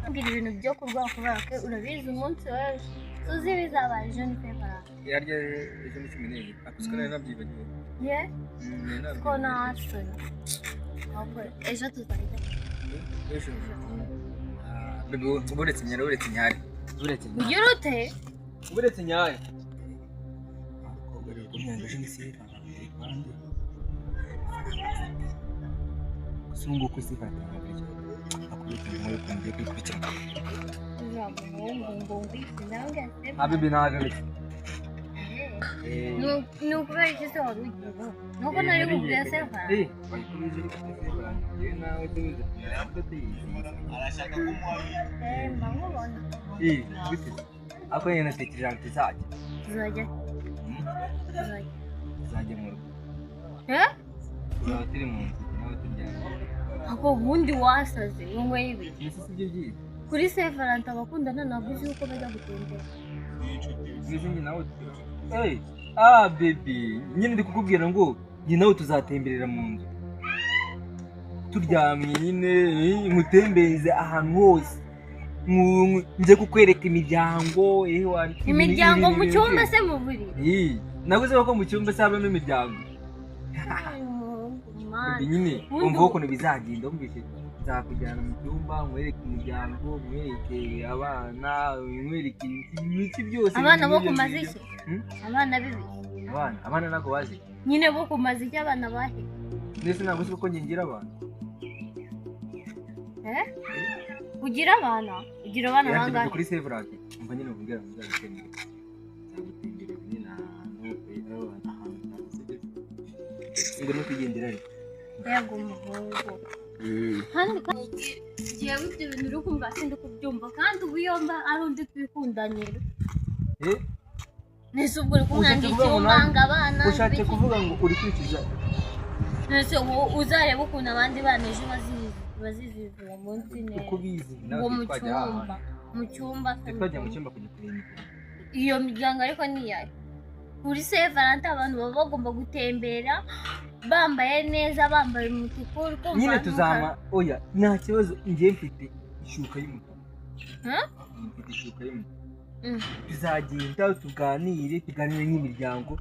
Mbwira ibintu byo kurwara kubera ko urabizi umunsi w'ejo tuzi bizabaye ejo ni fevara yarya ejo ni 11 akuswe nari nabyibagiwe ye ko nasona ahubwo ejo tuzajya ejo bebe uretse nyari ugira ute uretse nyari akogere kumwanga ejo ni sifa sungu kusifata Habibi nagarutse ni ukubera iki se wari ugiyeho nuko nari kubwira sefa arashaka kumuha mbamubona ako nyine natekereje ati tuzajya tuzajya mu rugo tuzaba turi mu nzu nawe turyamye ako ubundi wasaze unyweye ibiki ese sibyo byiza kuri Saint Valentin abakundana ntabwo uzi uko bajya gutembera mwize njye nawe baby nyine ndi kukubwira ngo njye nawe tuzatemberera mu nzu turyamye nyine ngutembereze ahantu hose njye kukwereka imiryango imiryango mu cyumba se mu buriri naguze ko mu cyumba se habamo imiryango nyine umva ukuntu bizagenda wumvise nzakujyana mu cyumba nkwereke imiryango nkwereke abana nkwereke ibiki byose abana bo kumaze iki abana bibi abana ntabwo bazi nyine bo kumaze iki abana bahe ndetse ntabwo uzi ko ngira abana ugira abana bangahe kuri Saint Valentin umva nyine ubwira muzagutembera nzagutembera nyine ngo no kwigendera yego umuhungu kandi jewe ibyo bintu uri kumva sindi kubyumva kandi ubuyomba ari undi twikundanira nese ubwo uri kumwanga icyumanga abana ushatse kuvuga ngo uri kwikiza nese uzareba ukuntu abandi bana ejo baziziza uwo munsi neza uko bizi ngo mu cyumba twajya mu cyumba kujya kureba iyo miryango ariko niyayo kuri Saint Valentin abantu baba bagomba gutembera bambaye neza bambaye umutuku nyine tuzama oya nta kibazo ngiye mfite ishuka y'umutuku mfite ishuka y'umutuku tuzagenda tuganire nk'imiryango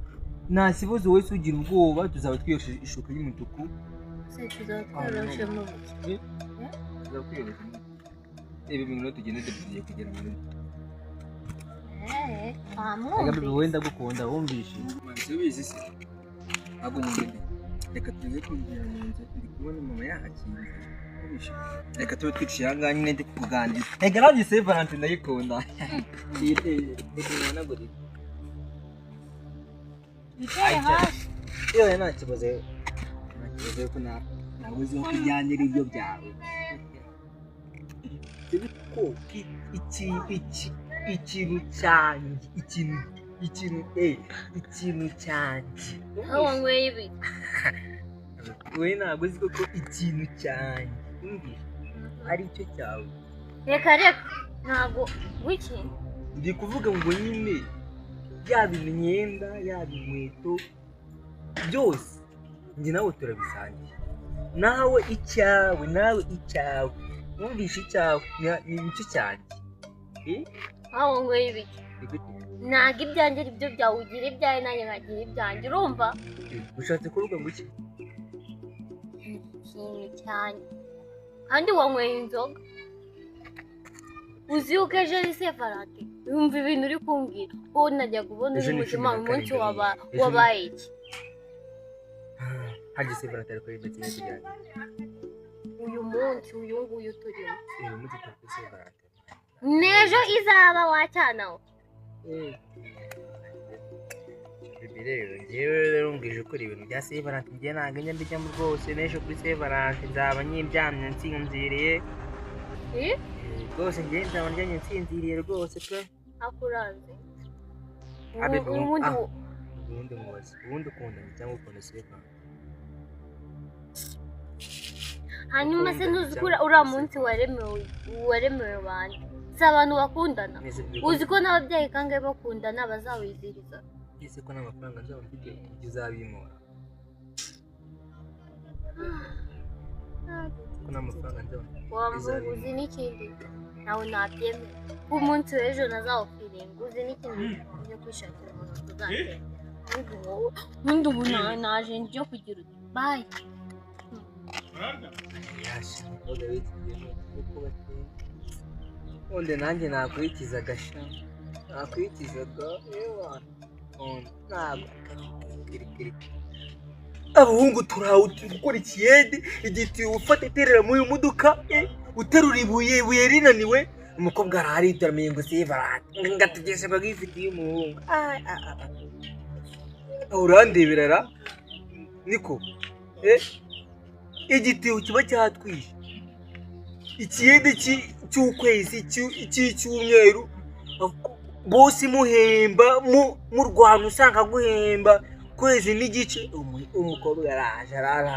nta kibazo wese ugira ubwoba tuzaba twiyoshe ishuka y'umutuku se tuzaba twiyoroshe mu buki tuzaba twiyoshe ibi bintu tugenda tugiye kugera muri Agabe wenda gukunda wumvishe manzi se ntabwo nyine reka tuze kujya mu nzu ndi kubona mama yahakinze wumvishe reka tube twiciye aha nyine ndi kuganira reka nanjye Saint Valentin ndayikunda ndikubona guri nta kibazo ko ntabwo uzi ko ujyanira ibyo byawe ikintu cyanjye aho nyweye ibi we ntabwo uzi ko ikintu cyanjye ari cyo cyawe reka ntabwo wiki ndi kuvuga ngo nyine yaba imyenda yaba inkweto byose njye nawe turabisangiye nawe icyawe wumvishe icyawe ni icyo cyanjye aho nyweye ibi ntabwo ibyanjye ari byo byawe ugira ibyawe nanjye nkagira ibyanjye urumva ushatse kuvuga ngo iki ikintu cyanjye kandi wanyweye inzoga uzi yuko ejo ari Saint Valentin wumva ibintu uri kumbwira ko najya kubona uri muzima umunsi wabaye iki hajye Saint Valentin ariko yibatiye kujyana uyu munsi uyu nguyu turimo uyu munsi turi Saint Valentin n'ejo izaba wacyanaho rero njyewe rero mbwije ukora ibintu bya Saint Valentin njye ntabwo njya mbijyamo rwose n'ejo kuri Saint Valentin nzaba nyiryamye nsinziriye rwose njye nzaba ndyamye nsinziriye rwose pe akuranze ubundi ukundana cyangwa ukunda Saint Valentin hanyuma se ntuzi ko uriya munsi waremewe bande si abantu bakundana uzi ko n'ababyeyi kangahe bakundana bazawizihiriza ese ko n'amafaranga nzaba mfite ibyo uzabimora ko nta mafaranga njya wamvuga uzi n'ikindi nawe nabyemera ku munsi w'ejo nazawufiringa uzi n'ikindi njye kwishakira umuntu tuzatera ubundi ubu naje njye kugira uti bayi ubundi nanjye nakurikiza agasha nakurikizaga ntabwo abahungu turawe turi gukora ikiyede igiti ufata iterera muri uyu modoka uterura ibuye rinaniwe umukobwa arahari turamenye ngo siva ngategese bagifitiye umuhungu urandebera niko igiti kiba cyatwishe ikiyede cy'ukwezi cy'icyumweru bose muhemba mu Rwanda usanga guhemba kwezi n'igice umukobwa araje arara